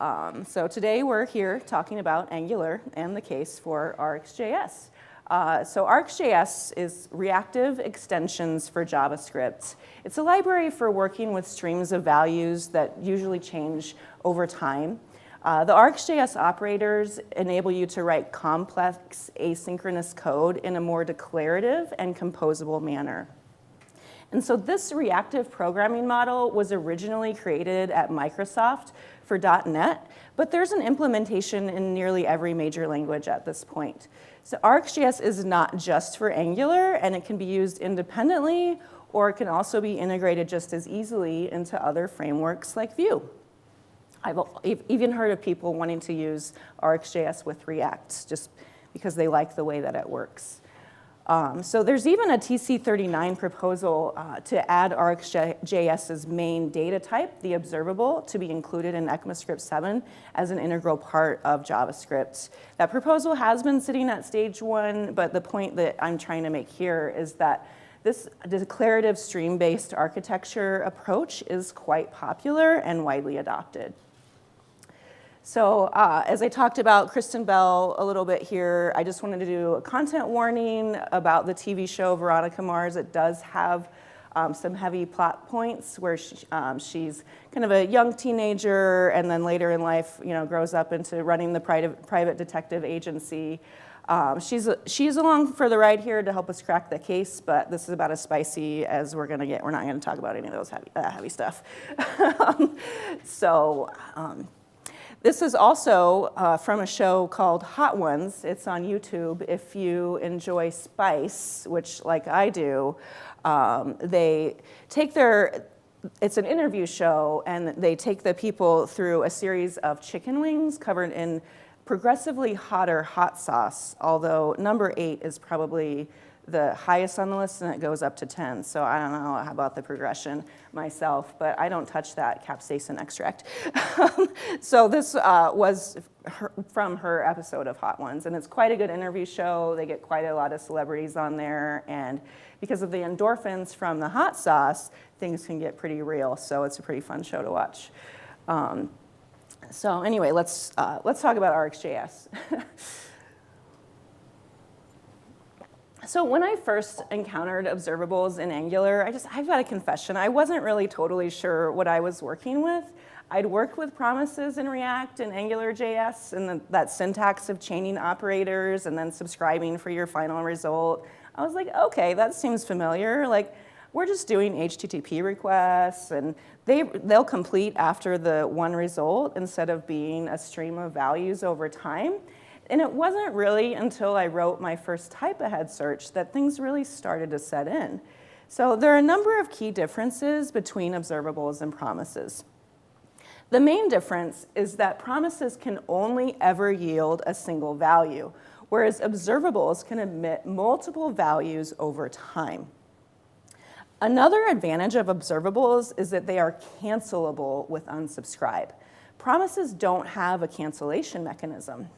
So today we're here talking about Angular and the case for RxJS. So RxJS is reactive extensions for JavaScript. It's a library for working with streams of values that usually change over time. The RxJS operators enable you to write complex asynchronous code in a more declarative and composable manner. And so this reactive programming model was originally created at Microsoft for .NET, but there's an implementation in nearly every major language at this point. So RxJS is not just for Angular, and it can be used independently, or it can also be integrated just as easily into other frameworks like Vue. I've even heard of people wanting to use RxJS with React, just because they like the way that it works. So there's even a TC39 proposal to add RxJS's main data type, the observable, to be included in ECMAScript 7 as an integral part of JavaScript. That proposal has been sitting at stage 1, but the point that I'm trying to make here is that this declarative stream-based architecture approach is quite popular and widely adopted. So as I talked about Kristen Bell a little bit here, I just wanted to do a content warning about the TV show Veronica Mars. It does have some heavy plot points where she's kind of a young teenager and then later in life, grows up into running the private detective agency. She's along for the ride here to help us crack the case, but this is about as spicy as we're going to get. We're not going to talk about any of those heavy stuff. This is also from a show called Hot Ones. It's on YouTube. If you enjoy spice, which like I do, they take it's an interview show, and they take the people through a series of chicken wings covered in progressively hotter hot sauce, although number 8 is probably the highest on the list, and it goes up to 10. So I don't know about the progression myself, but I don't touch that capsaicin extract. So this was from her episode of Hot Ones, and it's quite a good interview show. They get quite a lot of celebrities on there, and because of the endorphins from the hot sauce, things can get pretty real. So it's a pretty fun show to watch. So anyway, let's talk about RxJS. So when I first encountered observables in Angular, I've got a confession. I wasn't really totally sure what I was working with. I'd worked with promises in React and AngularJS and that syntax of chaining operators and then subscribing for your final result. I was like, okay, that seems familiar. Like, we're just doing HTTP requests, and they'll complete after the one result instead of being a stream of values over time. And it wasn't really until I wrote my first type-ahead search that things really started to set in. So there are a number of key differences between observables and promises. The main difference is that promises can only ever yield a single value, whereas observables can emit multiple values over time. Another advantage of observables is that they are cancelable with unsubscribe. Promises don't have a cancellation mechanism.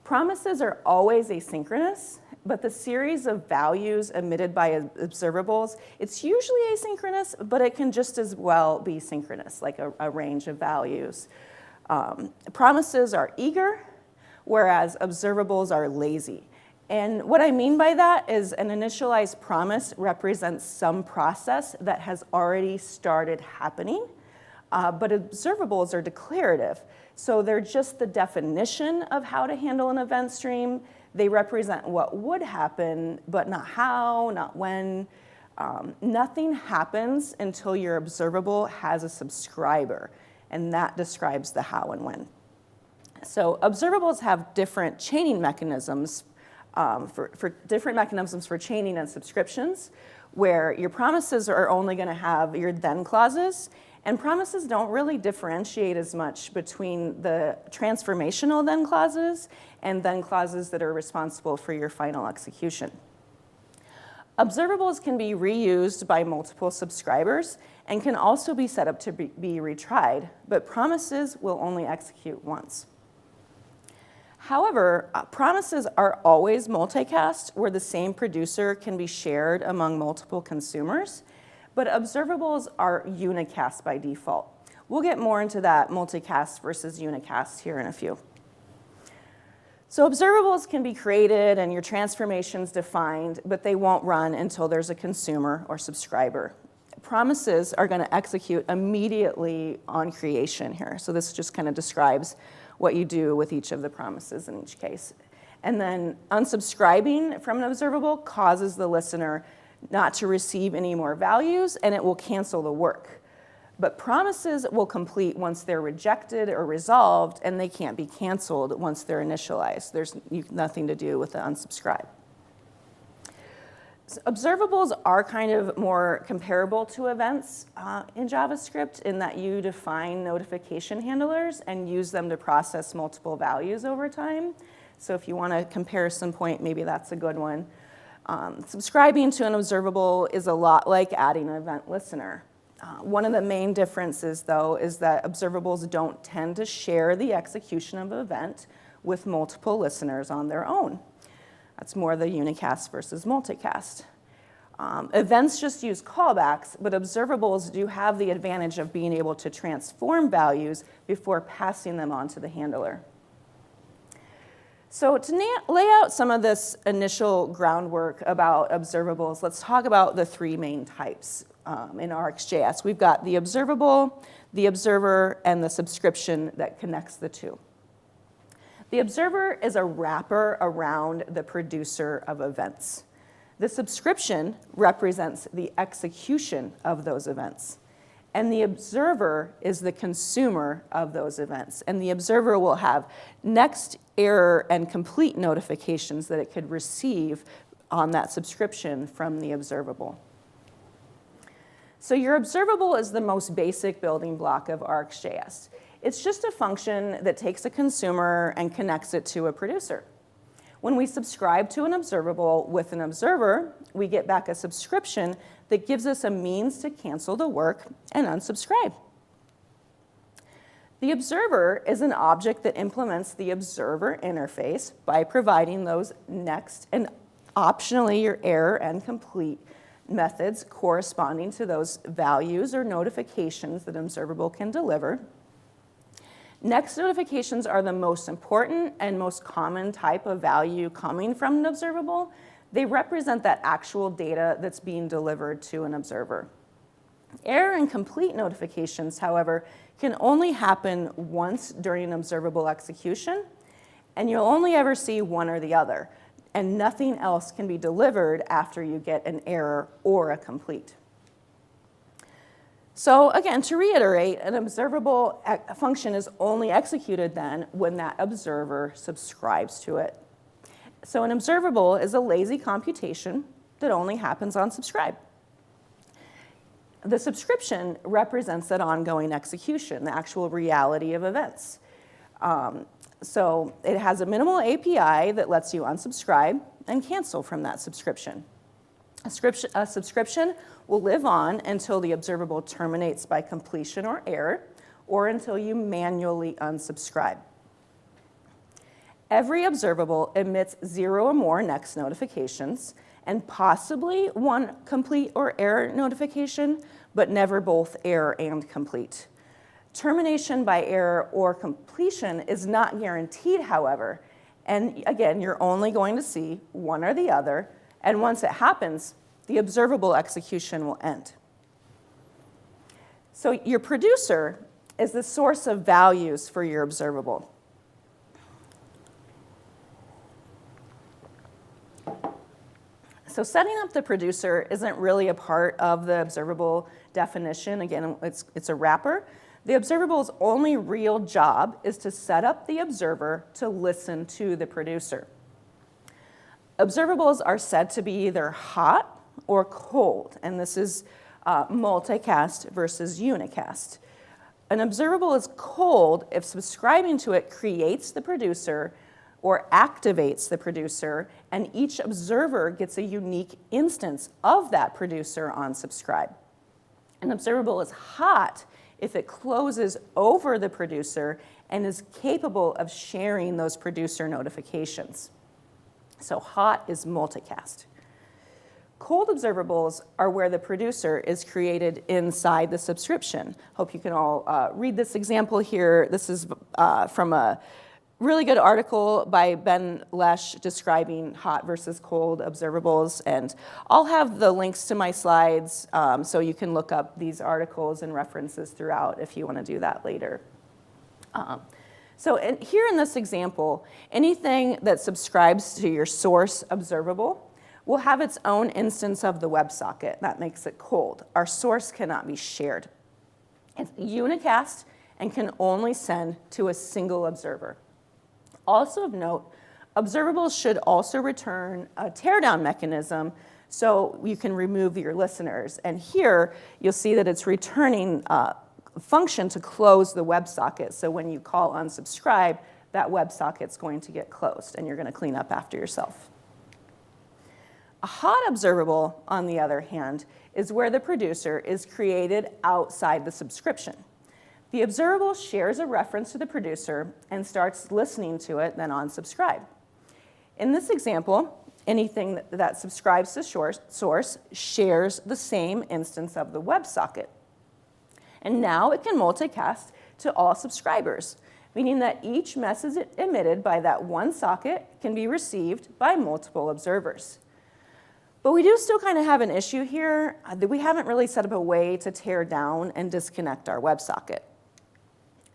Promises are always asynchronous, but the series of values emitted by observables, it's usually asynchronous, but it can just as well be synchronous, like a range of values. Promises are eager, whereas observables are lazy. And what I mean by that is an initialized promise represents some process that has already started happening, but observables are declarative. So they're just the definition of how to handle an event stream. They represent what would happen, but not how, not when. Nothing happens until your observable has a subscriber, and that describes the how and when. So observables have different chaining mechanisms for different mechanisms for chaining and subscriptions, where your promises are only going to have your then clauses, and promises don't really differentiate as much between the transformational then clauses and then clauses that are responsible for your final execution. Observables can be reused by multiple subscribers and can also be set up to be retried, but promises will only execute once. However, promises are always multicast, where the same producer can be shared among multiple consumers, but observables are unicast by default, We'll get more into that multicast versus unicast here in a few. So observables can be created and your transformations defined, but they won't run until there's a consumer or subscriber. Promises are going to execute immediately on creation here. So this just kind of describes what you do with each of the promises in each case. And then unsubscribing from an observable causes the listener not to receive any more values, and it will cancel the work. But promises will complete once they're rejected or resolved, and they can't be canceled once they're initialized. There's nothing to do with the unsubscribe. So observables are kind of more comparable to events in JavaScript in that you define notification handlers and use them to process multiple values over time. So if you want a comparison point, maybe that's a good one. Subscribing to an observable is a lot like adding an event listener. One of the main differences, though, is that observables don't tend to share the execution of an event with multiple listeners on their own. That's more the unicast versus multicast. Events just use callbacks, but observables do have the advantage of being able to transform values before passing them on to the handler. So to lay out some of this initial groundwork about observables, let's talk about the three main types in RxJS. We've got the observable, the observer, and the subscription that connects the two. The observer is a wrapper around the producer of events. The subscription represents the execution of those events. And the observer is the consumer of those events. And the observer will have next, error, and complete notifications that it could receive on that subscription from the observable. So your observable is the most basic building block of RxJS. It's just a function that takes a consumer and connects it to a producer. When we subscribe to an observable with an observer, we get back a subscription that gives us a means to cancel the work and unsubscribe. The observer is an object that implements the observer interface by providing those next and optionally your error and complete methods corresponding to those values or notifications that an observable can deliver. Next notifications are the most important and most common type of value coming from an observable. They represent that actual data that's being delivered to an observer. Error and complete notifications, however, can only happen once during an observable execution, and you'll only ever see one or the other, and nothing else can be delivered after you get an error or a complete. So again, to reiterate, an observable function is only executed then when that observer subscribes to it. So an observable is a lazy computation that only happens on subscribe. The subscription represents that ongoing execution, the actual reality of events. So it has a minimal API that lets you unsubscribe and cancel from that subscription. A subscription will live on until the observable terminates by completion or error, or until you manually unsubscribe. Every observable emits 0 or more next notifications, and possibly one complete or error notification, but never both error and complete. Termination by error or completion is not guaranteed, however, and again, you're only going to see one or the other, and once it happens, the observable execution will end. So your producer is the source of values for your observable. So setting up the producer isn't really a part of the observable definition. Again, it's a wrapper. The observable's only real job is to set up the observer to listen to the producer. Observables are said to be either hot or cold, and this is multicast versus unicast. An observable is cold if subscribing to it creates the producer or activates the producer, and each observer gets a unique instance of that producer on subscribe. An observable is hot if it closes over the producer and is capable of sharing those producer notifications. So hot is multicast. Cold observables are where the producer is created inside the subscription. Hope you can all read this example here. This is from a really good article by Ben Lesh describing hot versus cold observables. And I'll have the links to my slides so you can look up these articles and references throughout if you want to do that later. Here in this example, anything that subscribes to your source observable will have its own instance of the WebSocket. That makes it cold. Our source cannot be shared. It's unicast and can only send to a single observer. Also of note, observables should also return a teardown mechanism so you can remove your listeners. And here, you'll see that it's returning a function to close the WebSocket. So when you call unsubscribe, that WebSocket's going to get closed, and you're going to clean up after yourself. A hot observable, on the other hand, is where the producer is created outside the subscription. The observable shares a reference to the producer and starts listening to it, then unsubscribe. In this example, anything that subscribes to source shares the same instance of the WebSocket. And now it can multicast to all subscribers, meaning that each message emitted by that one socket can be received by multiple observers. But we do still kind of have an issue here that we haven't really set up a way to tear down and disconnect our WebSocket.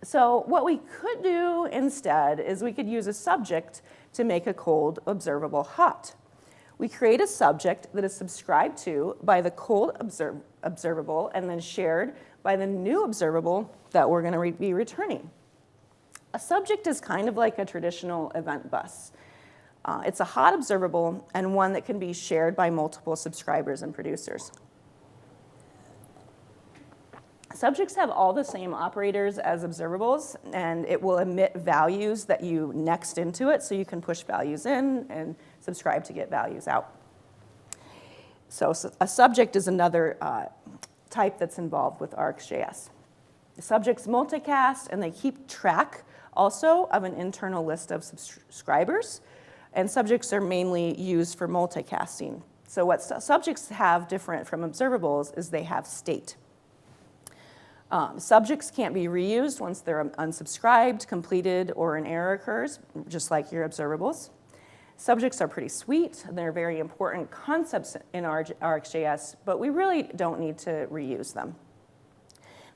So what we could do instead is we could use a subject to make a cold observable hot. We create a subject that is subscribed to by the cold observable and then shared by the new observable that we're going to be returning. A subject is kind of like a traditional event bus. It's a hot observable and one that can be shared by multiple subscribers and producers. Subjects have all the same operators as observables, and it will emit values that you next into it, so you can push values in and subscribe to get values out. So a subject is another type that's involved with RxJS. The subjects multicast, and they keep track also of an internal list of subscribers, and subjects are mainly used for multicasting. So what subjects have different from observables is they have state. Subjects can't be reused once they're unsubscribed, completed, or an error occurs, just like your observables. Subjects are pretty sweet. They're very important concepts in RxJS, but we really don't need to reuse them.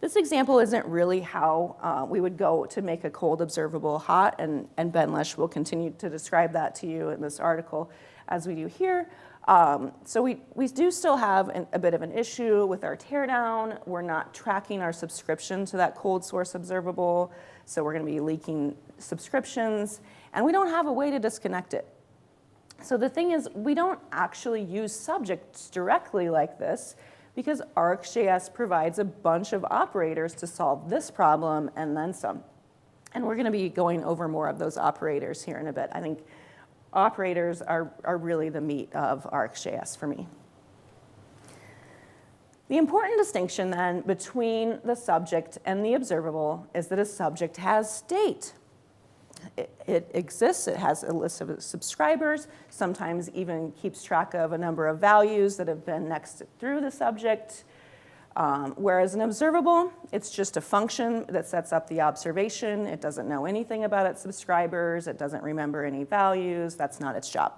This example isn't really how we would go to make a cold observable hot, and Ben Lesh will continue to describe that to you in this article as we do here. So we do still have a bit of an issue with our teardown. We're not tracking our subscription to that cold source observable, so we're going to be leaking subscriptions, and we don't have a way to disconnect it. So the thing is, we don't actually use subjects directly like this because RxJS provides a bunch of operators to solve this problem and then some. And we're going to be going over more of those operators here in a bit. I think operators are really the meat of RxJS for me. The important distinction then between the subject and the observable is that a subject has state. It exists, it has a list of subscribers, sometimes even keeps track of a number of values that have been nexted through the subject. Whereas an observable, it's just a function that sets up the observation. It doesn't know anything about its subscribers. It doesn't remember any values. That's not its job.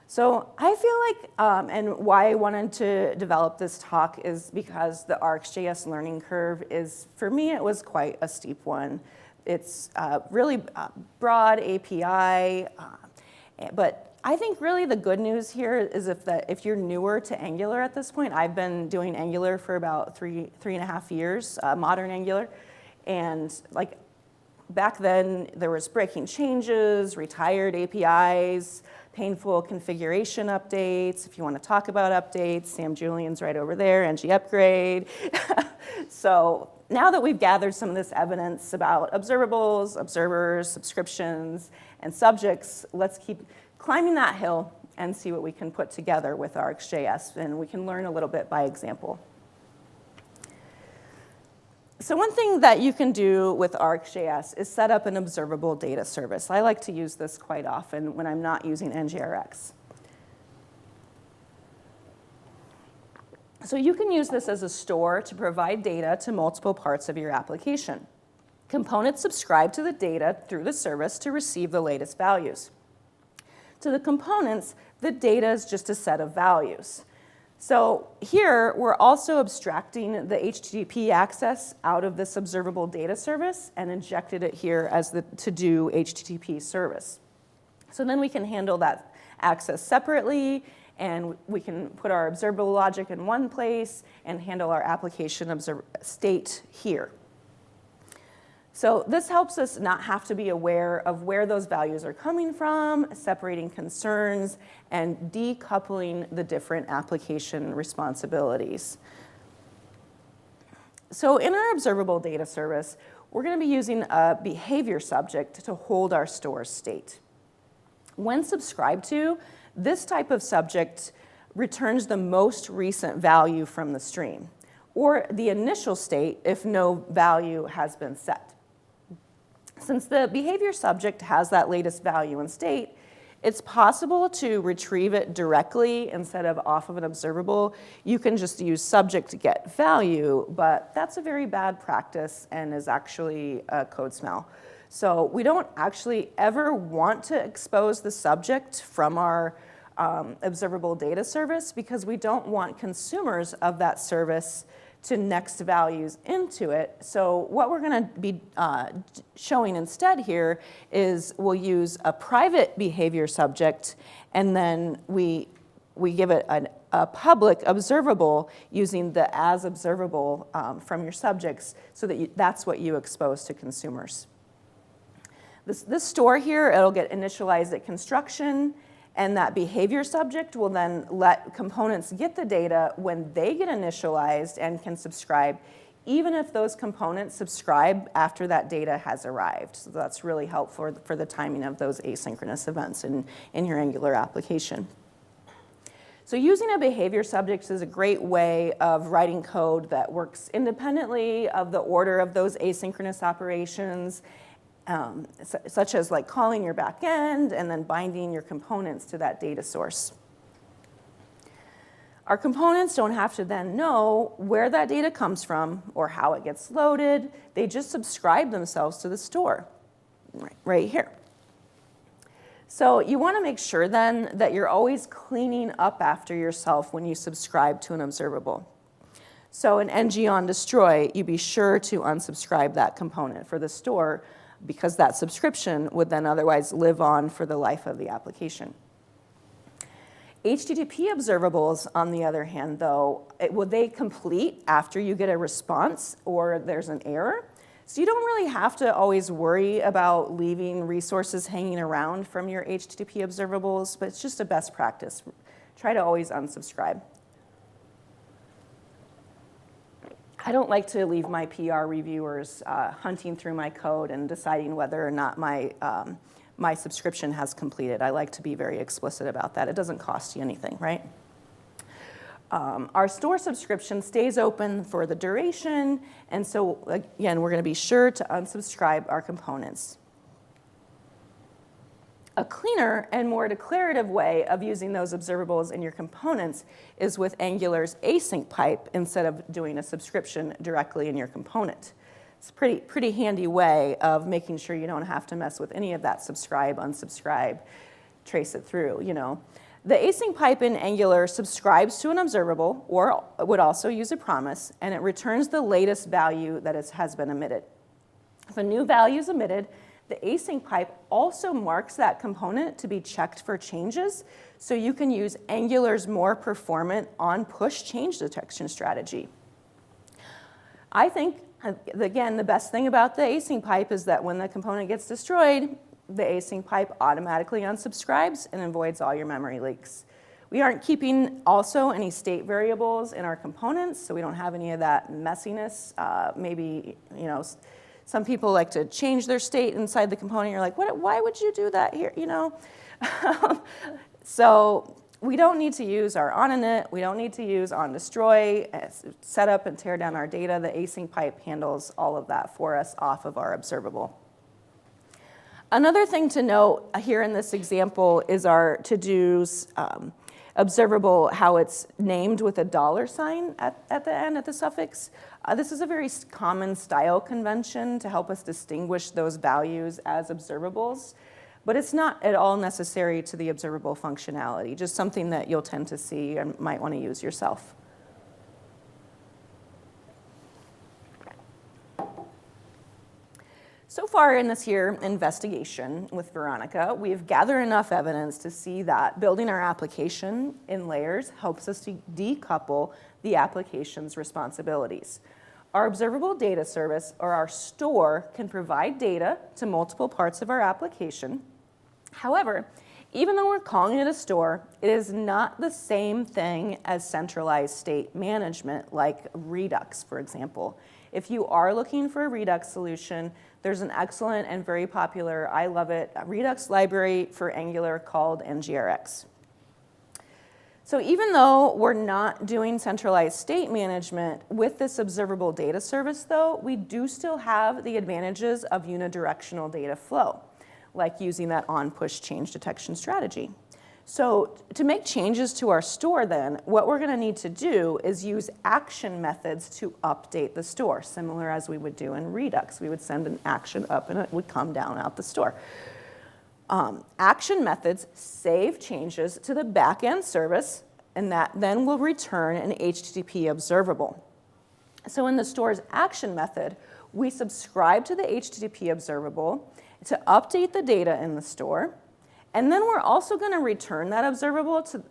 So I feel like, and why I wanted to develop this talk is because the RxJS learning curve is, for me, it was quite a steep one. It's really broad API, but I think really the good news here is if you're newer to Angular at this point, I've been doing Angular for about three and a half years, modern Angular, and like back then there was breaking changes, retired APIs, painful configuration updates. If you want to talk about updates, Sam Julian's right over there, NG upgrade. So now that we've gathered some of this evidence about observables, observers, subscriptions, and subjects, let's keep climbing that hill and see what we can put together with RxJS, and we can learn a little bit by example. So one thing that you can do with RxJS is set up an observable data service. I like to use this quite often when I'm not using NGRX. So you can use this as a store to provide data to multiple parts of your application. Components subscribe to the data through the service to receive the latest values. To the components, the data is just a set of values. So here, we're also abstracting the HTTP access out of this observable data service and injected it here as the to-do HTTP service. So then we can handle that access separately, and we can put our observable logic in one place and handle our application state here. So this helps us not have to be aware of where those values are coming from, separating concerns, and decoupling the different application responsibilities. So in our observable data service, we're going to be using a behavior subject to hold our store state. When subscribed to, this type of subject returns the most recent value from the stream, or the initial state if no value has been set. Since the behavior subject has that latest value and state, it's possible to retrieve it directly instead of off of an observable. You can just use subject to get value, but that's a very bad practice and is actually a code smell. So we don't actually ever want to expose the subject from our observable data service because we don't want consumers of that service to next values into it. So what we're going to be showing instead here is we'll use a private behavior subject, and then we give it a public observable using the as observable from your subjects so that that's what you expose to consumers. This store here, it'll get initialized at construction, and that behavior subject will then let components get the data when they get initialized and can subscribe, even if those components subscribe after that data has arrived. So that's really helpful for the timing of those asynchronous events in your Angular application. So using a behavior subject is a great way of writing code that works independently of the order of those asynchronous operations, such as like calling your backend and then binding your components to that data source. Our components don't have to then know where that data comes from or how it gets loaded. They just subscribe themselves to the store right here. So you want to make sure then that you're always cleaning up after yourself when you subscribe to an observable. So in ng on destroy, you be sure to unsubscribe that component for the store, because that subscription would then otherwise live on for the life of the application. HTTP observables, on the other hand, though, will they complete after you get a response or there's an error? So you don't really have to always worry about leaving resources hanging around from your HTTP observables, but it's just a best practice. Try to always unsubscribe. I don't like to leave my PR reviewers hunting through my code and deciding whether or not my subscription has completed. I like to be very explicit about that. It doesn't cost you anything, right? Our store subscription stays open for the duration, and so again, we're going to be sure to unsubscribe our components. A cleaner and more declarative way of using those observables in your components is with Angular's async pipe instead of doing a subscription directly in your component. It's a pretty handy way of making sure you don't have to mess with any of that subscribe, unsubscribe, trace it through, you know. The async pipe in Angular subscribes to an observable, or would also use a promise, and it returns the latest value that has been emitted. If a new value is emitted, the async pipe also marks that component to be checked for changes, so you can use Angular's more performant on-push change detection strategy. I think, again, the best thing about the async pipe is that when the component gets destroyed, the async pipe automatically unsubscribes and avoids all your memory leaks. We aren't keeping also any state variables in our components, so we don't have any of that messiness. Maybe, you know, some people like to change their state inside the component. You're like, why would you do that here, you know? So we don't need to use our on-init. We don't need to use on-destroy, set up and tear down our data. The async pipe handles all of that for us off of our observable. Another thing to note here in this example is our to-dos. Observable, how it's named with a $sign at the end, at the suffix. This is a very common style convention to help us distinguish those values as observables, but it's not at all necessary to the observable functionality, just something that you'll tend to see and might want to use yourself. So far in this year investigation with Veronica, we've gathered enough evidence to see that building our application in layers helps us to decouple the application's responsibilities. Our observable data service, or our store, can provide data to multiple parts of our application. However, even though we're calling it a store, it is not the same thing as centralized state management like Redux, for example. If you are looking for a Redux solution, there's an excellent and very popular, I love it, Redux library for Angular called NGRX. So even though we're not doing centralized state management with this observable data service, though, we do still have the advantages of unidirectional data flow, like using that on-push change detection strategy. So to make changes to our store then, what we're gonna need to do is use action methods to update the store, similar as we would do in Redux. We would send an action up and it would come down out the store. Action methods save changes to the backend service, and that then will return an HTTP observable. So in the store's action method, we subscribe to the HTTP observable to update the data in the store. And then we're also going to return that observable to,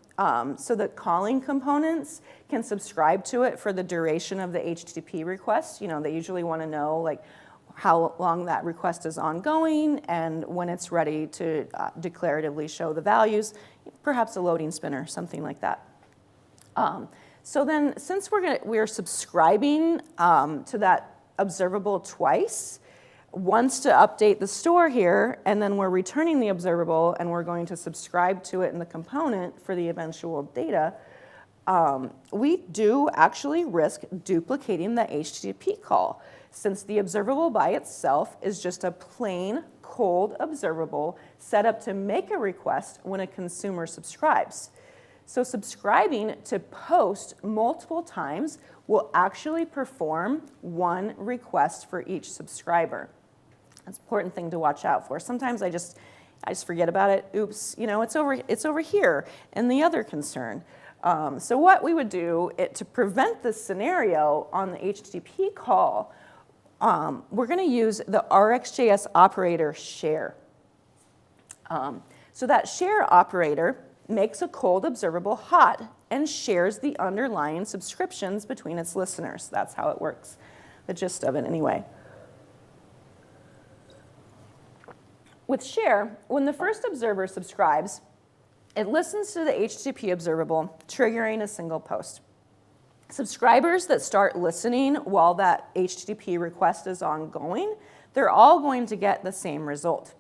so that calling components can subscribe to it for the duration of the HTTP request. You know, they usually want to know like how long that request is ongoing and when it's ready to declaratively show the values, perhaps a loading spinner, something like that. So then, since we're subscribing to that observable twice, once to update the store here, and then we're returning the observable, and we're going to subscribe to it in the component for the eventual data, we do actually risk duplicating the HTTP call, since the observable by itself is just a plain cold observable set up to make a request when a consumer subscribes. So subscribing to post multiple times will actually perform one request for each subscriber. That's an important thing to watch out for. Sometimes I just forget about it. Oops, you know, it's over here. And the other concern. So what we would do to prevent this scenario on the HTTP call, we're going to use the RxJS operator share. So that share operator makes a cold observable hot and shares the underlying subscriptions between its listeners. That's how it works, the gist of it anyway. With share, when the first observer subscribes, it listens to the HTTP observable, triggering a single post. Subscribers that start listening while that HTTP request is ongoing, they're all going to get the same result.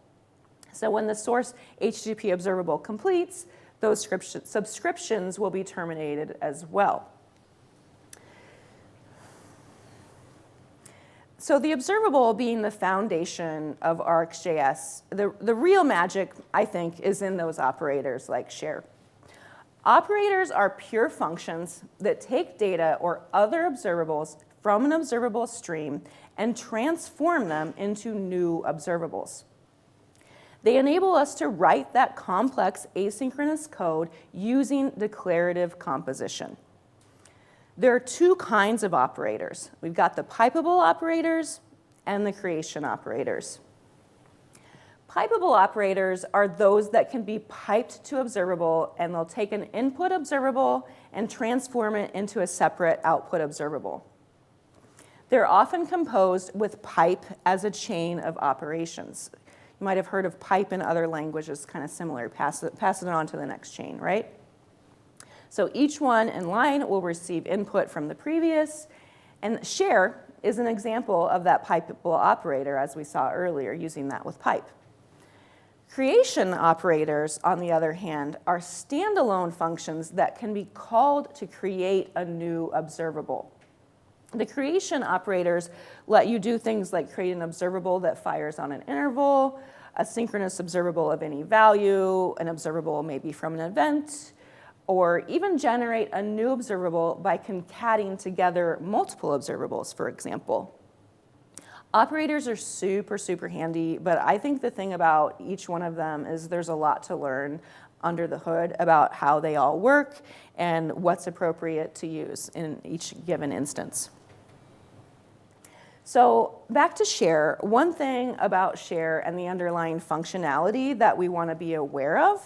So when the source HTTP observable completes, those subscriptions will be terminated as well. So the observable being the foundation of RxJS, the real magic, I think, is in those operators like share. Operators are pure functions that take data or other observables from an observable stream and transform them into new observables. They enable us to write that complex asynchronous code using declarative composition. There are two kinds of operators. We've got the pipeable operators and the creation operators. Pipeable operators are those that can be piped to observable, and they'll take an input observable and transform it into a separate output observable. They're often composed with pipe as a chain of operations. You might have heard of pipe in other languages, kind of similar, pass it on to the next chain, right? So each one in line will receive input from the previous, and share is an example of that pipeable operator, as we saw earlier, using that with pipe. Creation operators, on the other hand, are standalone functions that can be called to create a new observable. The creation operators let you do things like create an observable that fires on an interval, a synchronous observable of any value, an observable maybe from an event, or even generate a new observable by concatenating together multiple observables, for example. Operators are super, super handy, but I think the thing about each one of them is there's a lot to learn under the hood about how they all work and what's appropriate to use in each given instance. So back to share, one thing about share and the underlying functionality that we want to be aware of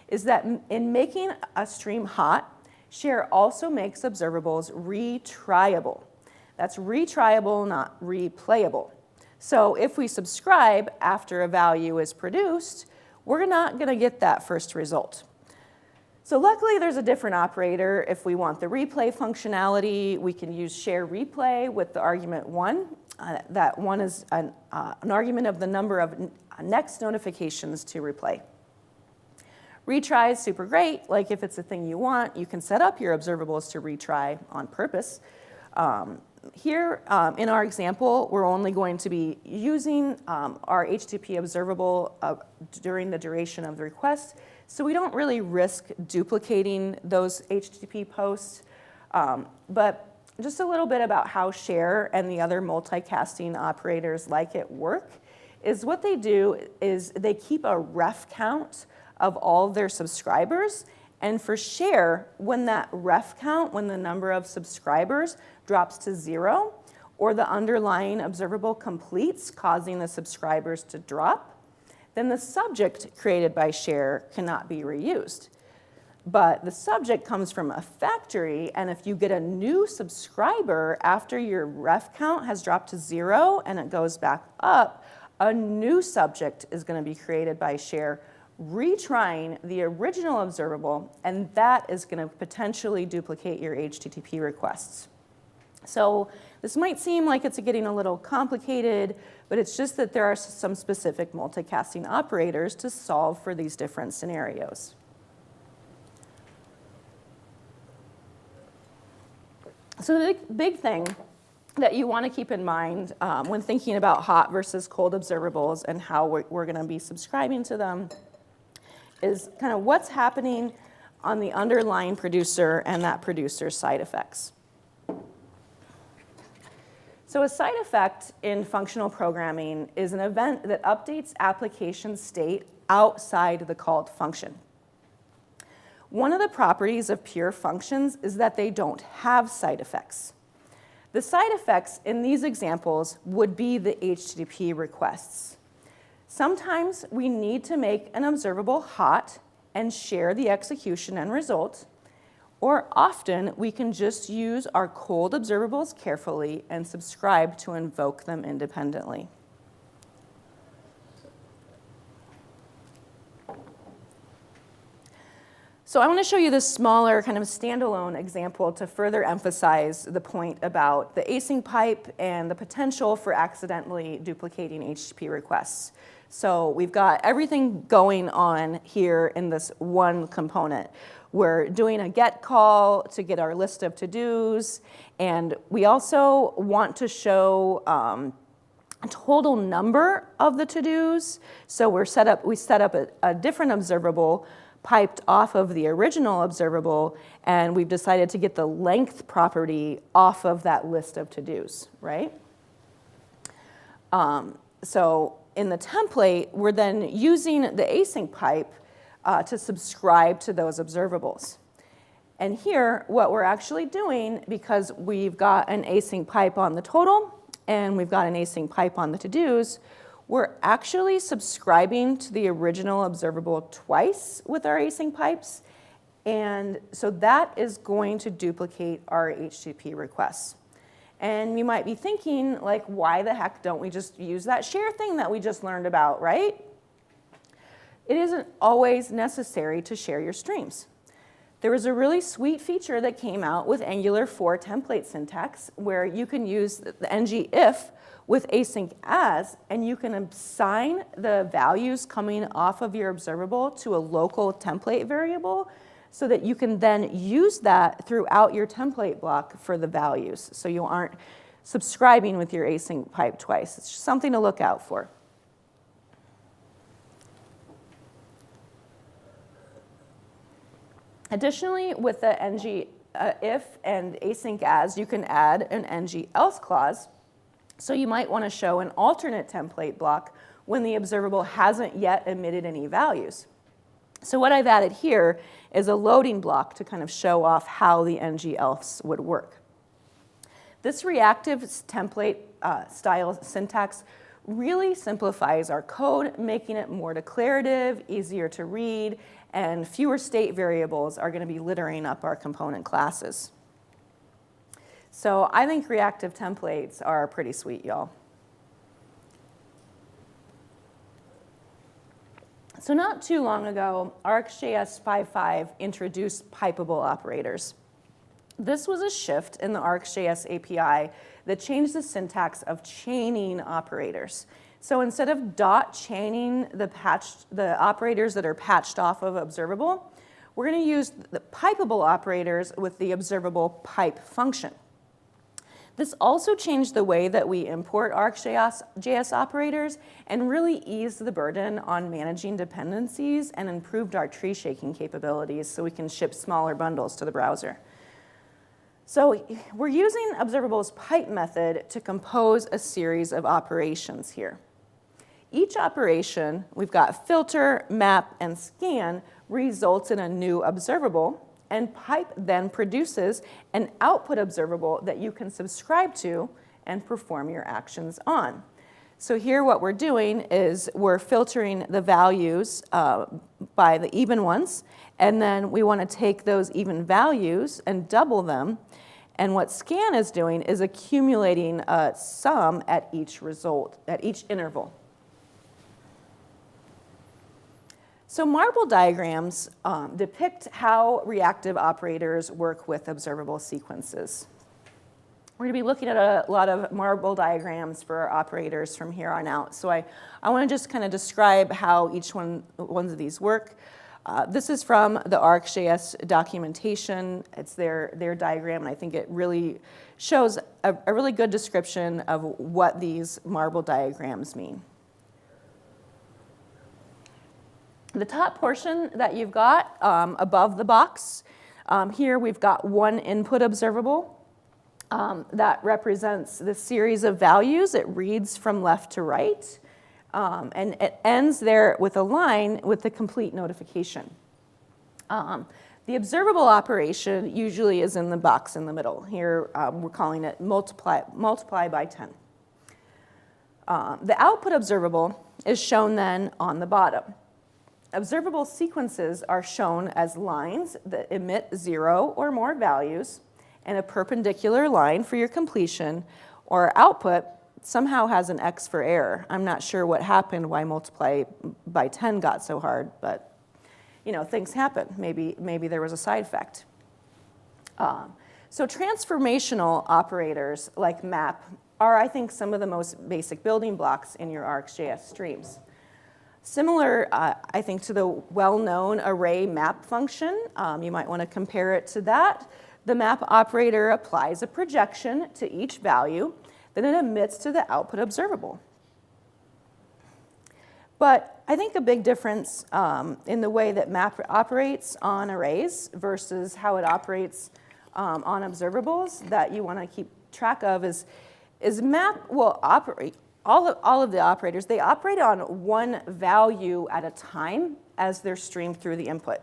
is that in making a stream hot, share also makes observables retryable. That's retryable, not replayable. So if we subscribe after a value is produced, we're not going to get that first result. So luckily, there's a different operator. If we want the replay functionality, we can use share replay with the argument 1. That 1 is an argument of the number of next notifications to replay. Retry is super great. Like if it's a thing you want, you can set up your observables to retry on purpose. Here, in our example, we're only going to be using our HTTP observable during the duration of the request, so we don't really risk duplicating those HTTP posts. But just a little bit about how share and the other multicasting operators like it work is what they do is they keep a ref count of all their subscribers. And for share, when that ref count, when the number of subscribers drops to 0, or the underlying observable completes, causing the subscribers to drop, then the subject created by share cannot be reused. But the subject comes from a factory, and if you get a new subscriber after your ref count has dropped to 0 and it goes back up, a new subject is going to be created by share, retrying the original observable, and that is going to potentially duplicate your HTTP requests. So this might seem like it's getting a little complicated, but it's just that there are some specific multicasting operators to solve for these different scenarios. So the big thing that you want to keep in mind when thinking about hot versus cold observables and how we're going to be subscribing to them is kind of what's happening on the underlying producer and that producer's side effects. So a side effect in functional programming is an event that updates application state outside the called function. One of the properties of pure functions is that they don't have side effects. The side effects in these examples would be the HTTP requests. Sometimes we need to make an observable hot and share the execution and result, or often we can just use our cold observables carefully and subscribe to invoke them independently. So I want to show you this smaller kind of standalone example to further emphasize the point about the async pipe and the potential for accidentally duplicating HTTP requests. So we've got everything going on here in this one component. We're doing a get call to get our list of to-dos, and we also want to show a total number of the to-dos. So we set up a different observable piped off of the original observable, and we've decided to get the length property off of that list of to-dos, right? So in the template, we're then using the async pipe to subscribe to those observables. And here, what we're actually doing, because we've got an async pipe on the total, and we've got an async pipe on the to-dos, we're actually subscribing to the original observable twice with our async pipes, and so that is going to duplicate our HTTP requests. And you might be thinking, like, why the heck don't we just use that share thing that we just learned about, right? It isn't always necessary to share your streams. There was a really sweet feature that came out with Angular 4 template syntax where you can use the ng-if with async as, and you can assign the values coming off of your observable to a local template variable so that you can then use that throughout your template block for the values. So you aren't subscribing with your async pipe twice. It's just something to look out for. Additionally, with the ng if and async as, you can add an ng else clause. So you might want to show an alternate template block when the observable hasn't yet emitted any values. So what I've added here is a loading block to kind of show off how the ng else would work. This reactive template style syntax really simplifies our code, making it more declarative, easier to read, and fewer state variables are going to be littering up our component classes. So I think reactive templates are pretty sweet, y'all. So not too long ago, RxJS 5.5 introduced Pipeable operators. This was a shift in the RxJS API that changed the syntax of chaining operators. So instead of dot chaining the operators that are patched off of observable, we're going to use the Pipeable operators with the observable pipe function. This also changed the way that we import RxJS operators and really eased the burden on managing dependencies and improved our tree shaking capabilities so we can ship smaller bundles to the browser. So we're using Observables pipe method to compose a series of operations here. Each operation, we've got filter, map, and scan, results in a new observable, and pipe then produces an output observable that you can subscribe to and perform your actions on. So here what we're doing is we're filtering the values by the even ones, and then we want to take those even values and double them. And what scan is doing is accumulating a sum at each result, at each interval. So marble diagrams depict how reactive operators work with observable sequences. We're going to be looking at a lot of marble diagrams for our operators from here on out. So I want to just kind of describe how each ones of these work. This is from the RxJS documentation. It's their diagram, and I think it really shows a really good description of what these marble diagrams mean. The top portion that you've got above the box, here we've got one input observable that represents the series of values. It reads from left to right, and it ends there with a line with the complete notification. The observable operation usually is in the box in the middle. Here we're calling it multiply by 10. The output observable is shown then on the bottom. Observable sequences are shown as lines that emit 0 or more values, and a perpendicular line for your completion, or output somehow has an X for error. I'm not sure what happened, why multiply by 10 got so hard, but you know, things happen. Maybe there was a side effect. So transformational operators like map are, I think, some of the most basic building blocks in your RxJS streams. Similar, I think, to the well-known array map function, you might want to compare it to that. The map operator applies a projection to each value, then it emits to the output observable. But I think a big difference in the way that map operates on arrays versus how it operates on observables that you want to keep track of is map will operate. All of the operators, they operate on one value at a time as they're streamed through the input.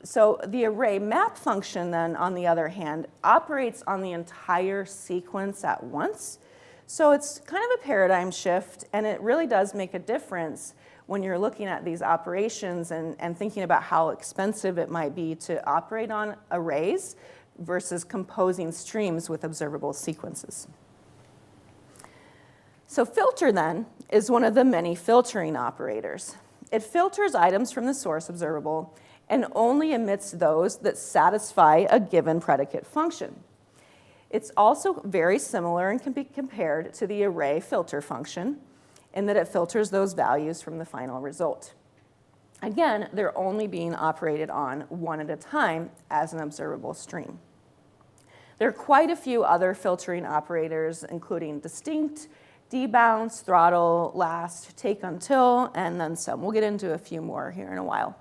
So the array map function then, on the other hand, operates on the entire sequence at once. So it's kind of a paradigm shift, and it really does make a difference when you're looking at these operations and thinking about how expensive it might be to operate on arrays versus composing streams with observable sequences. So filter then is one of the many filtering operators. It filters items from the source observable and only emits those that satisfy a given predicate function. It's also very similar and can be compared to the array filter function in that it filters those values from the final result. Again, they're only being operated on one at a time as an observable stream. There are quite a few other filtering operators, including distinct, debounce, throttle, last, take until, and then some. We'll get into a few more here in a while.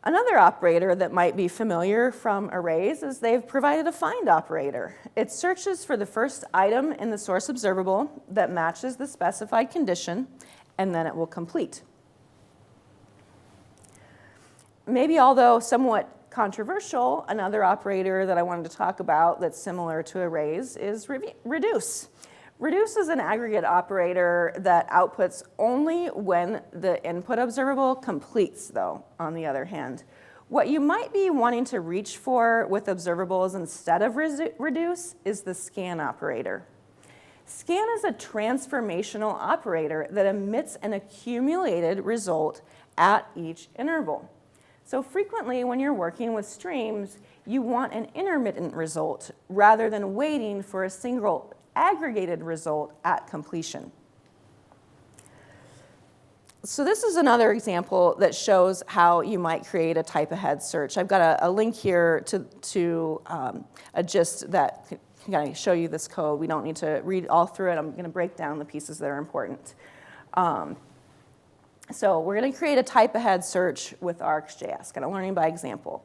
Another operator that might be familiar from arrays is they've provided a find operator. It searches for the first item in the source observable that matches the specified condition, and then it will complete. Maybe, although somewhat controversial, another operator that I wanted to talk about that's similar to arrays is reduce. Reduce is an aggregate operator that outputs only when the input observable completes, though, on the other hand. What you might be wanting to reach for with observables instead of reduce is the scan operator. Scan is a transformational operator that emits an accumulated result at each interval. So frequently when you're working with streams, you want an intermittent result rather than waiting for a single aggregated result at completion. So this is another example that shows how you might create a type ahead search. I've got a link here to a gist that can kind of show you this code. We don't need to read all through it. I'm going to break down the pieces that are important. So we're going to create a type ahead search with RxJS, kind of learning by example.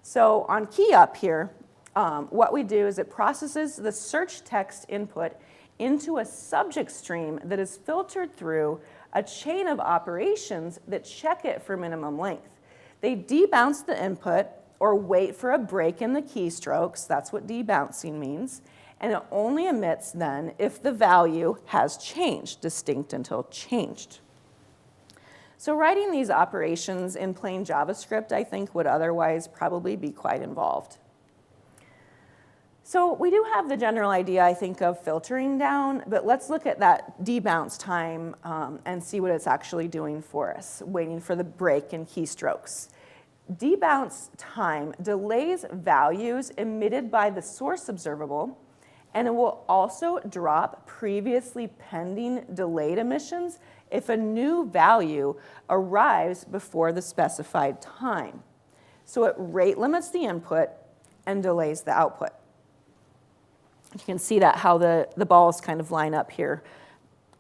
So on key up here, what we do is it processes the search text input into a subject stream that is filtered through a chain of operations that check it for minimum length. They debounce the input or wait for a break in the keystrokes. That's what debouncing means. And it only emits then if the value has changed, distinct until changed. So writing these operations in plain JavaScript, I think, would otherwise probably be quite involved. So we do have the general idea, I think, of filtering down, but let's look at that debounce time and see what it's actually doing for us, waiting for the break in keystrokes. Debounce time delays values emitted by the source observable, and it will also drop previously pending delayed emissions if a new value arrives before the specified time. So it rate limits the input and delays the output. You can see that how the balls kind of line up here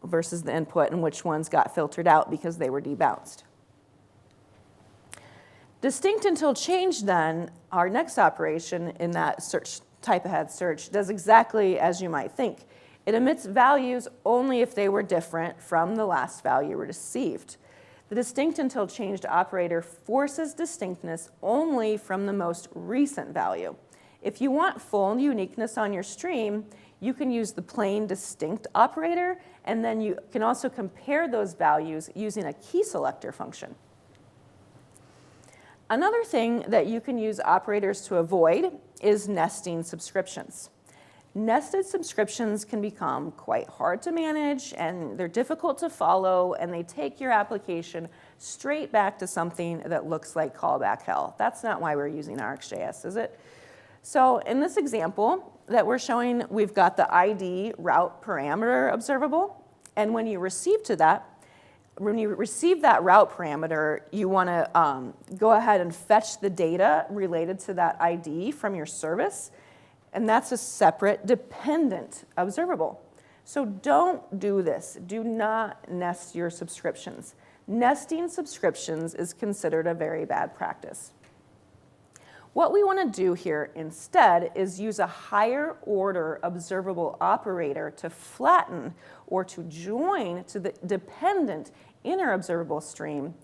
versus the input and which ones got filtered out because they were debounced. Distinct until changed then, our next operation in that search type ahead search does exactly as you might think. It emits values only if they were different from the last value received. The distinct until changed operator forces distinctness only from the most recent value. If you want full uniqueness on your stream, you can use the plain distinct operator, and then you can also compare those values using a key selector function. Another thing that you can use operators to avoid is nesting subscriptions. Nested subscriptions can become quite hard to manage, and they're difficult to follow, and they take your application straight back to something that looks like callback hell. That's not why we're using RxJS, is it? So in this example that we're showing, we've got the ID route parameter observable, and when you receive that route parameter, you want to go ahead and fetch the data related to that ID from your service, and that's a separate dependent observable. So don't do this. Do not nest your subscriptions. Nesting subscriptions is considered a very bad practice. What we want to do here instead is use a higher order observable operator to flatten or to join to the dependent inner observable stream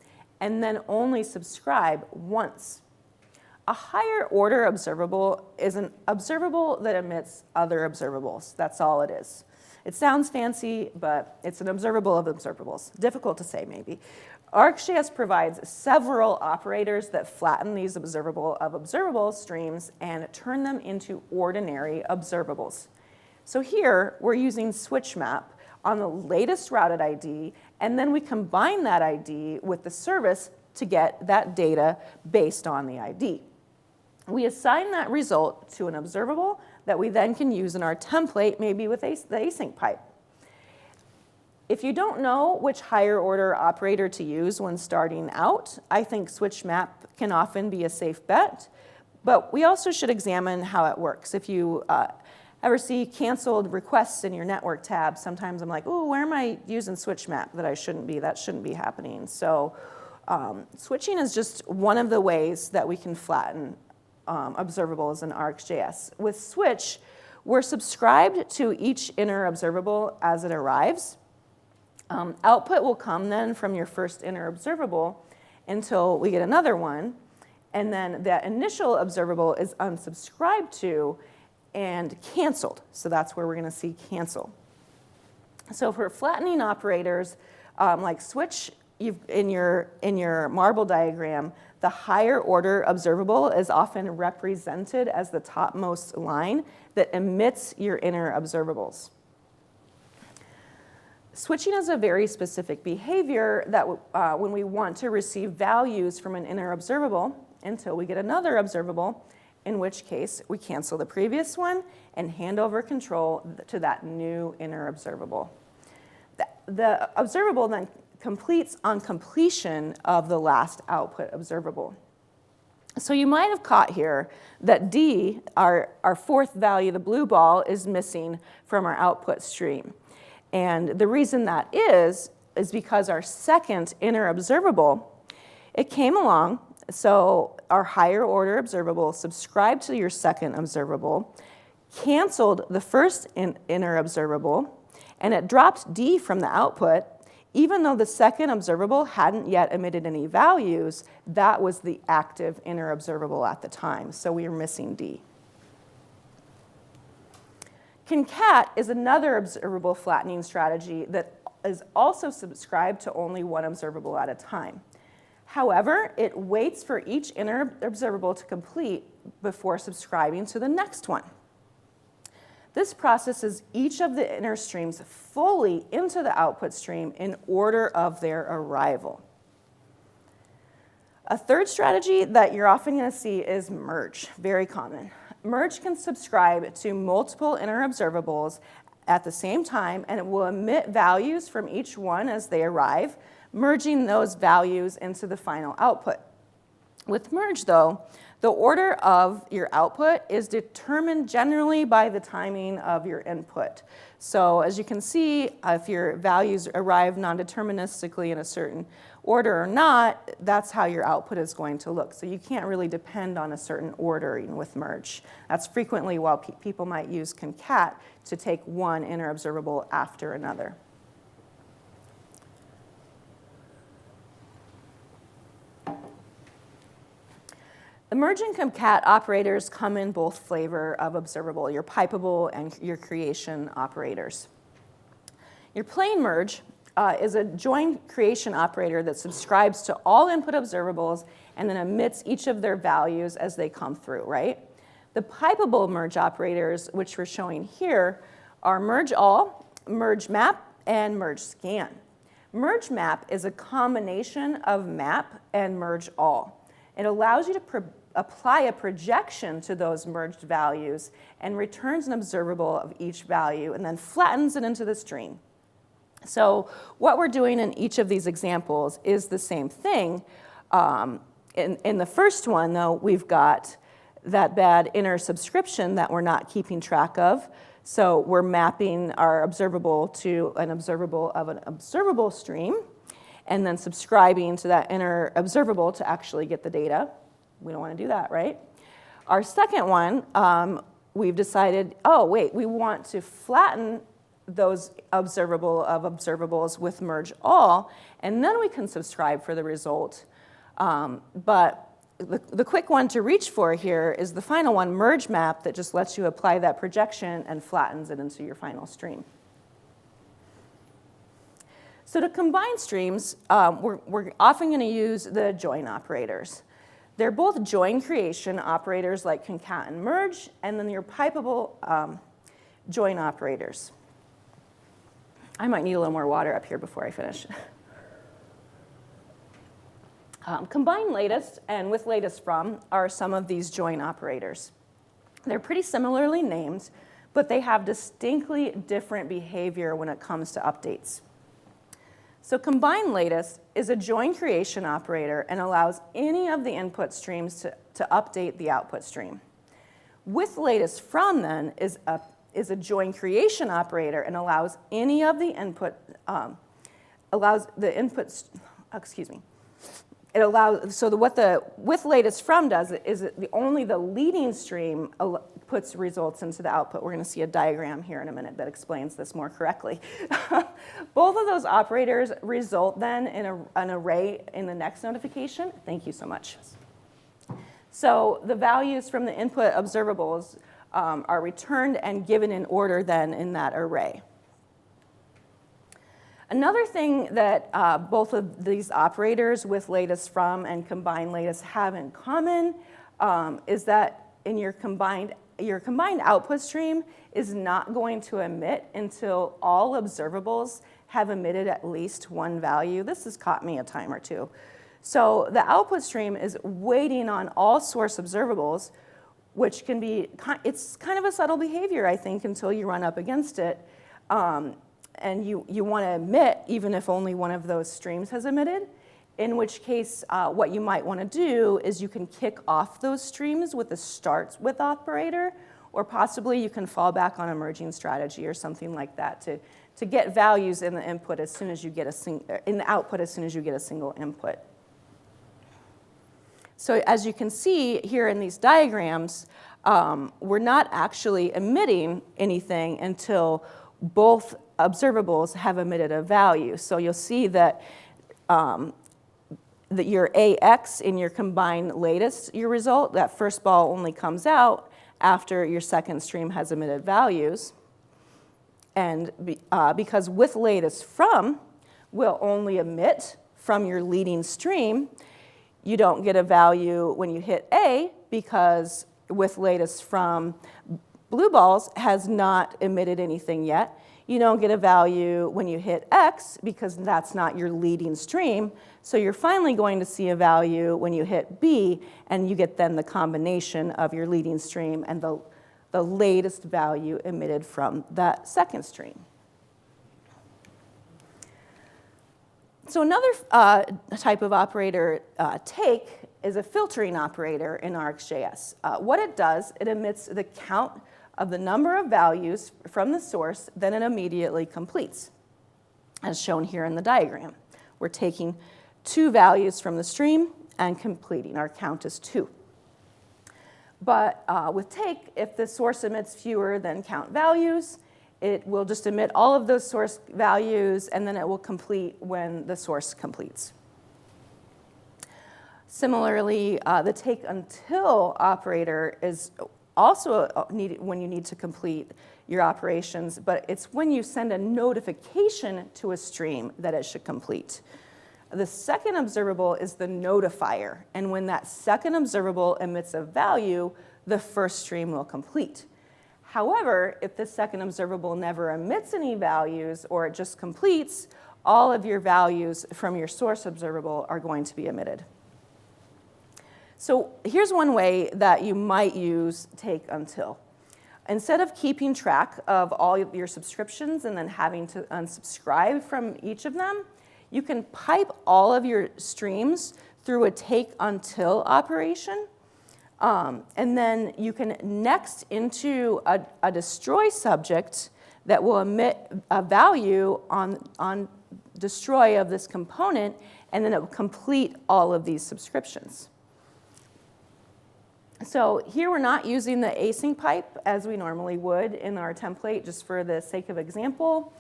and then only subscribe once. A higher order observable is an observable that emits other observables. That's all it is. It sounds fancy, but it's an observable of observables. Difficult to say, maybe. RxJS provides several operators that flatten these observable streams and turn them into ordinary observables. So here, we're using switch map on the latest routed ID, and then we combine that ID with the service to get that data based on the ID. We assign that result to an observable that we then can use in our template, maybe with the async pipe. If you don't know which higher order operator to use when starting out, I think switch map can often be a safe bet, but we also should examine how it works. If you ever see canceled requests in your network tab, sometimes I'm like, oh, where am I using switch map that I shouldn't be? That shouldn't be happening. So switching is just one of the ways that we can flatten observables in RxJS. With switch, we're subscribed to each inner observable as it arrives. Output will come then from your first inner observable until we get another one. And then that initial observable is unsubscribed to and canceled. So that's where we're going to see cancel. So for flattening operators, like switch, in your marble diagram, the higher order observable is often represented as the topmost line that emits your inner observables. Switching is a very specific behavior that when we want to receive values from an inner observable until we get another observable, in which case we cancel the previous one and hand over control to that new inner observable. The observable then completes on completion of the last output observable. So you might have caught here that D, our fourth value, the blue ball, is missing from our output stream. And the reason that is because our second inner observable, it came along, so our higher order observable subscribed to your second observable, canceled the first inner observable, and it dropped D from the output. Even though the second observable hadn't yet emitted any values, that was the active inner observable at the time, so we were missing D. Concat is another observable flattening strategy that is also subscribed to only one observable at a time. However, it waits for each inner observable to complete before subscribing to the next one. This processes each of the inner streams fully into the output stream in order of their arrival. A third strategy that you're often going to see is merge, very common. Merge can subscribe to multiple inner observables at the same time, and it will emit values from each one as they arrive, merging those values into the final output. With merge, though, the order of your output is determined generally by the timing of your input. So as you can see, if your values arrive non-deterministically in a certain order or not, that's how your output is going to look. So you can't really depend on a certain ordering with merge. That's frequently why people might use concat to take one inner observable after another. The merge and concat operators come in both flavor of observable, your pipeable and your creation operators. Your plain merge is a join creation operator that subscribes to all input observables and then emits each of their values as they come through, right? The pipeable merge operators, which we're showing here, are merge all, merge map, and merge scan. Merge map is a combination of map and merge all. It allows you to apply a projection to those merged values and returns an observable of each value and then flattens it into the stream. So what we're doing in each of these examples is the same thing. In the first one, though, we've got that bad inner subscription that we're not keeping track of. So we're mapping our observable to an observable of an observable stream, and then subscribing to that inner observable to actually get the data. We don't want to do that, right? Our second one, we've decided, oh, wait, we want to flatten those observable of observables with merge all, and then we can subscribe for the result. But the quick one to reach for here is the final one, merge map, that just lets you apply that projection and flattens it into your final stream. So to combine streams, we're often going to use the join operators. They're both join creation operators like concat and merge, and then your pipeable join operators. I might need a little more water up here before I finish. Combine latest and with latest from are some of these join operators. They're pretty similarly named, but they have distinctly different behavior when it comes to updates. So combine latest is a join creation operator and allows any of the input streams to update the output stream. With latest from then is a join creation operator and allows any of the input, it allows, so what the with latest from does is only the leading stream puts results into the output. We're going to see a diagram here in a minute that explains this more correctly. Both of those operators result then in an array in the next notification. Thank you so much. So the values from the input observables are returned and given in order then in that array. Another thing that both of these operators with latest from and combine latest have in common is that in your combined output stream is not going to emit until all observables have emitted at least one value. This has caught me a time or two. So the output stream is waiting on all source observables, which can be, it's kind of a subtle behavior, I think, until you run up against it. And you want to emit even if only one of those streams has emitted, in which case what you might want to do is you can kick off those streams with the starts with operator, or possibly you can fall back on a merging strategy or something like that to get values in the input as soon as you get in the output as soon as you get a single input. So as you can see here in these diagrams, we're not actually emitting anything until both observables have emitted a value. So you'll see that, that your AX in your combined latest, your result, that first ball only comes out after your second stream has emitted values. And because with latest from will only emit from your leading stream, you don't get a value when you hit A because with latest from blue balls has not emitted anything yet. You don't get a value when you hit X because that's not your leading stream. So you're finally going to see a value when you hit B, and you get then the combination of your leading stream and the latest value emitted from that second stream. So another type of operator, take, is a filtering operator in RxJS. What it does, it emits the count of the number of values from the source, then it immediately completes, as shown here in the diagram. We're taking 2 values from the stream and completing. Our count is 2. But with take, if the source emits fewer than count values, it will just emit all of those source values, and then it will complete when the source completes. Similarly, the take until operator is also needed when you need to complete your operations, but it's when you send a notification to a stream that it should complete. The second observable is the notifier, and when that second observable emits a value, the first stream will complete. However, if the second observable never emits any values or it just completes, all of your values from your source observable are going to be emitted. So here's one way that you might use take until. Instead of keeping track of all of your subscriptions and then having to unsubscribe from each of them, you can pipe all of your streams through a take until operation. And then you can next into a destroy subject that will emit a value on destroy of this component, and then it will complete all of these subscriptions. So here we're not using the async pipe as we normally would in our template, just for the sake of example.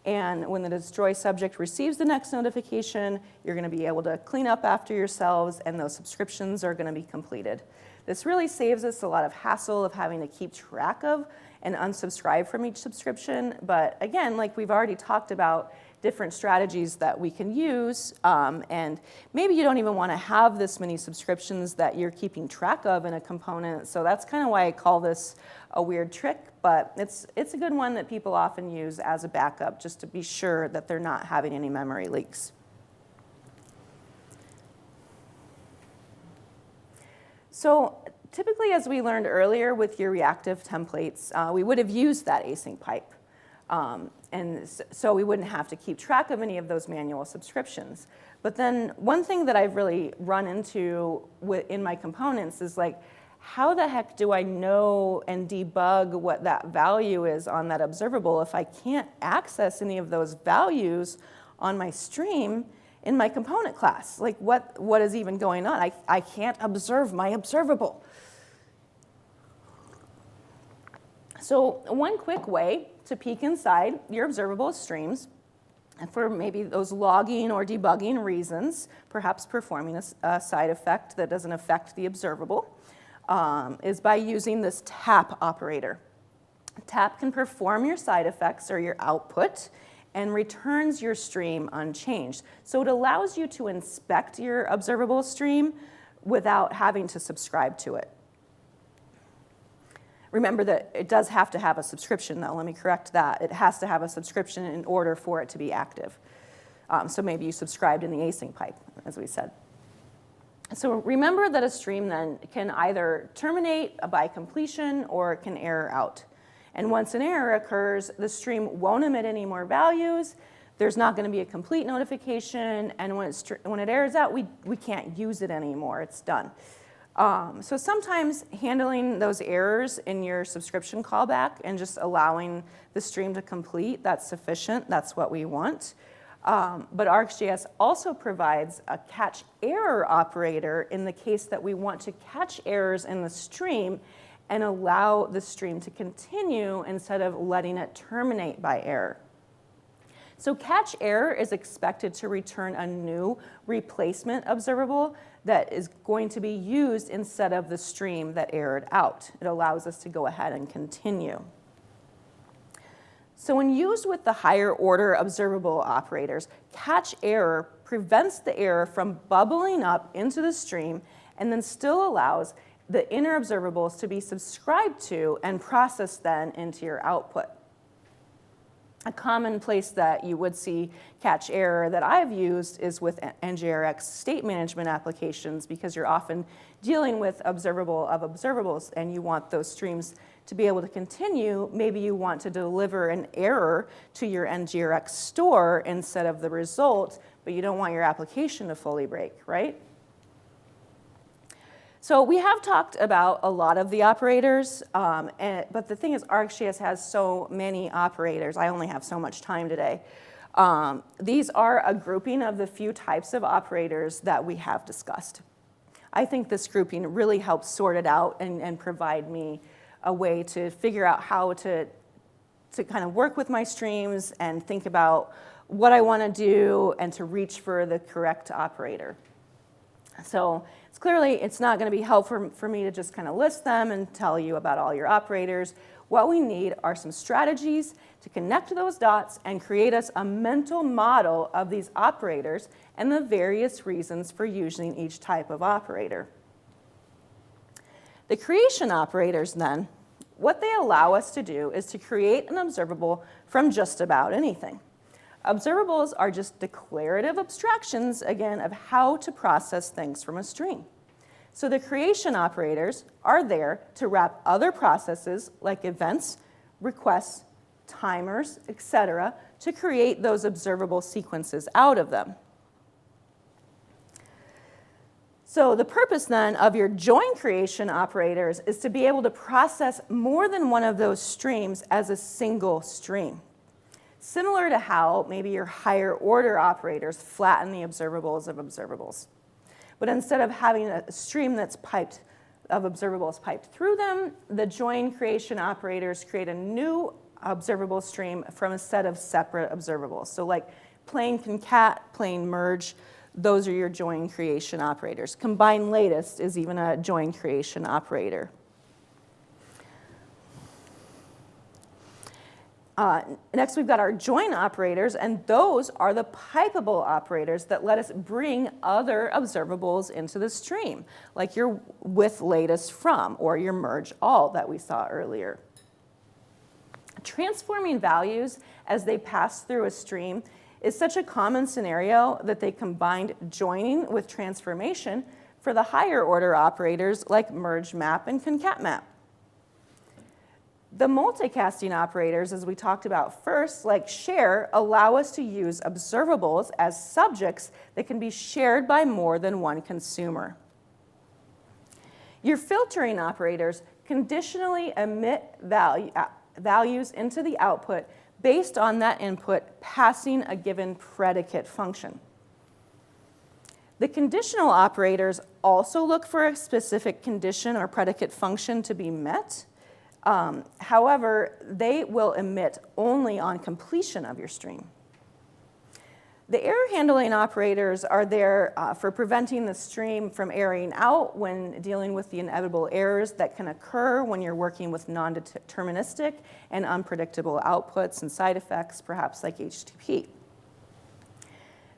And when the destroy subject receives the next notification, you're going to be able to clean up after yourselves, and those subscriptions are going to be completed. This really saves us a lot of hassle of having to keep track of and unsubscribe from each subscription. But again, like we've already talked about, different strategies that we can use, and maybe you don't even want to have this many subscriptions that you're keeping track of in a component, so that's kind of why I call this a weird trick, but it's a good one that people often use as a backup just to be sure that they're not having any memory leaks. So typically, as we learned earlier with your reactive templates, we would have used that async pipe. And so we wouldn't have to keep track of any of those manual subscriptions. But then one thing that I've really run into in my components is like, how the heck do I know and debug what that value is on that observable if I can't access any of those values on my stream in my component class? Like what is even going on? I can't observe my observable. So one quick way to peek inside your observable streams, and for maybe those logging or debugging reasons, perhaps performing a side effect that doesn't affect the observable, is by using this tap operator. Tap can perform your side effects or your output and returns your stream unchanged. So it allows you to inspect your observable stream without having to subscribe to it. Remember that it does have to have a subscription, though. Let me correct that. It has to have a subscription in order for it to be active. So maybe you subscribed in the async pipe, as we said. So remember that a stream then can either terminate by completion or it can error out. And once an error occurs, the stream won't emit any more values. There's not going to be a complete notification. And when it errors out, we can't use it anymore. It's done. So sometimes handling those errors in your subscription callback and just allowing the stream to complete, that's sufficient. That's what we want. But RxJS also provides a catch error operator in the case that we want to catch errors in the stream and allow the stream to continue instead of letting it terminate by error. So catch error is expected to return a new replacement observable that is going to be used instead of the stream that errored out. It allows us to go ahead and continue. So when used with the higher order observable operators, catch error prevents the error from bubbling up into the stream and then still allows the inner observables to be subscribed to and processed then into your output. A common place that you would see catch error that I've used is with NGRX state management applications, because you're often dealing with observable of observables and you want those streams to be able to continue. Maybe you want to deliver an error to your NGRX store instead of the result, but you don't want your application to fully break, right? So we have talked about a lot of the operators, but the thing is RxJS has so many operators. I only have so much time today. These are a grouping of the few types of operators that we have discussed. I think this grouping really helps sort it out and provide me a way to figure out how to kind of work with my streams and think about what I want to do and to reach for the correct operator. So it's not going to be helpful for me to just kind of list them and tell you about all your operators. What we need are some strategies to connect those dots and create us a mental model of these operators and the various reasons for using each type of operator. The creation operators then, what they allow us to do is to create an observable from just about anything. Observables are just declarative abstractions, again, of how to process things from a stream. So the creation operators are there to wrap other processes like events, requests, timers, etc., to create those observable sequences out of them. So the purpose then of your join creation operators is to be able to process more than one of those streams as a single stream. Similar to how maybe your higher order operators flatten the observables of observables. But instead of having a stream that's piped of observables piped through them, the join creation operators create a new observable stream from a set of separate observables. So like plain concat, plain merge, those are your join creation operators. Combine latest is even a join creation operator. Next, we've got our join operators, and those are the pipeable operators that let us bring other observables into the stream, like your with latest from or your merge all that we saw earlier. Transforming values as they pass through a stream is such a common scenario that they combined joining with transformation for the higher order operators like merge map and concat map. The multicasting operators, as we talked about first, like share, allow us to use observables as subjects that can be shared by more than one consumer. Your filtering operators conditionally emit values into the output based on that input passing a given predicate function. The conditional operators also look for a specific condition or predicate function to be met. However, they will emit only on completion of your stream. The error handling operators are there for preventing the stream from erroring out when dealing with the inevitable errors that can occur when you're working with non-deterministic and unpredictable outputs and side effects, perhaps like HTTP.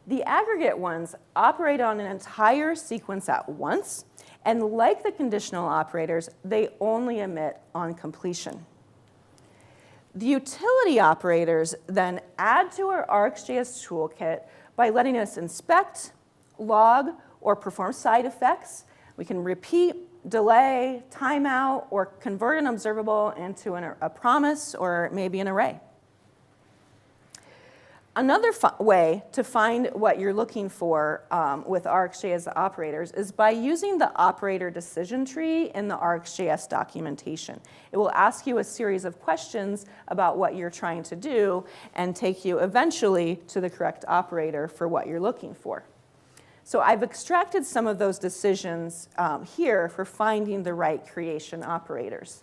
The aggregate ones operate on an entire sequence at once, and like the conditional operators, they only emit on completion. The utility operators then add to our RxJS toolkit by letting us inspect, log, or perform side effects. We can repeat, delay, timeout, or convert an observable into a promise or maybe an array. Another way to find what you're looking for with RxJS operators is by using the operator decision tree in the RxJS documentation. It will ask you a series of questions about what you're trying to do and take you eventually to the correct operator for what you're looking for. So I've extracted some of those decisions here for finding the right creation operators.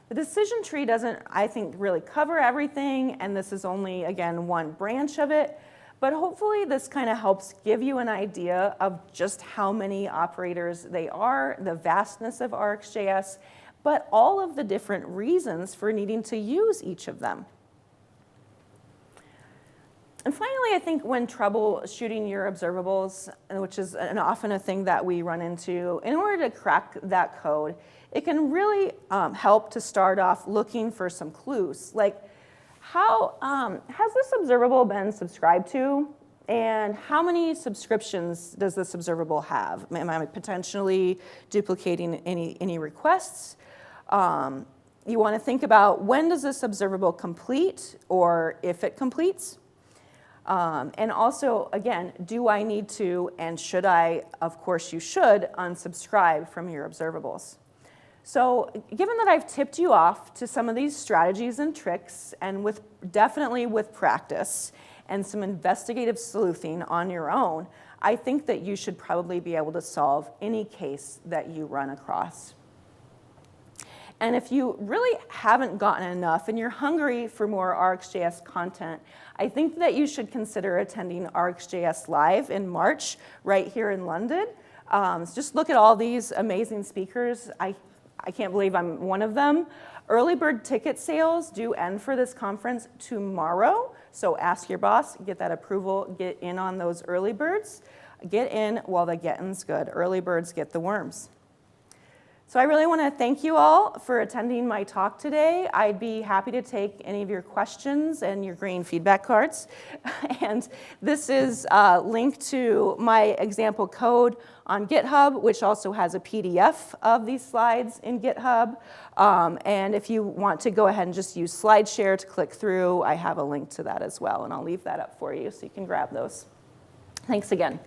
The decision tree doesn't, I think, really cover everything, and this is only, again, one branch of it, but hopefully this kind of helps give you an idea of just how many operators they are, the vastness of RxJS, but all of the different reasons for needing to use each of them. And finally, I think when troubleshooting your observables, which is often a thing that we run into, in order to crack that code, it can really help to start off looking for some clues, like how has this observable been subscribed to, and how many subscriptions does this observable have? Am I potentially duplicating any requests? You want to think about when does this observable complete, or if it completes. And also, again, do I need to, and should I, of course you should, unsubscribe from your observables. So given that I've tipped you off to some of these strategies and tricks, and definitely with practice and some investigative sleuthing on your own, I think that you should probably be able to solve any case that you run across. And if you really haven't gotten enough and you're hungry for more RxJS content, I think that you should consider attending RxJS Live in March right here in London. So just look at all these amazing speakers. I can't believe I'm one of them. Early bird ticket sales do end for this conference tomorrow. So ask your boss, get that approval, get in on those early birds. Get in while the getting's good. Early birds get the worms. So I really want to thank you all for attending my talk today. I'd be happy to take any of your questions and your green feedback cards. And this is linked to my example code on GitHub, which also has a PDF of these slides in GitHub. And if you want to go ahead and just use SlideShare to click through, I have a link to that as well. And I'll leave that up for you so you can grab those. Thanks again.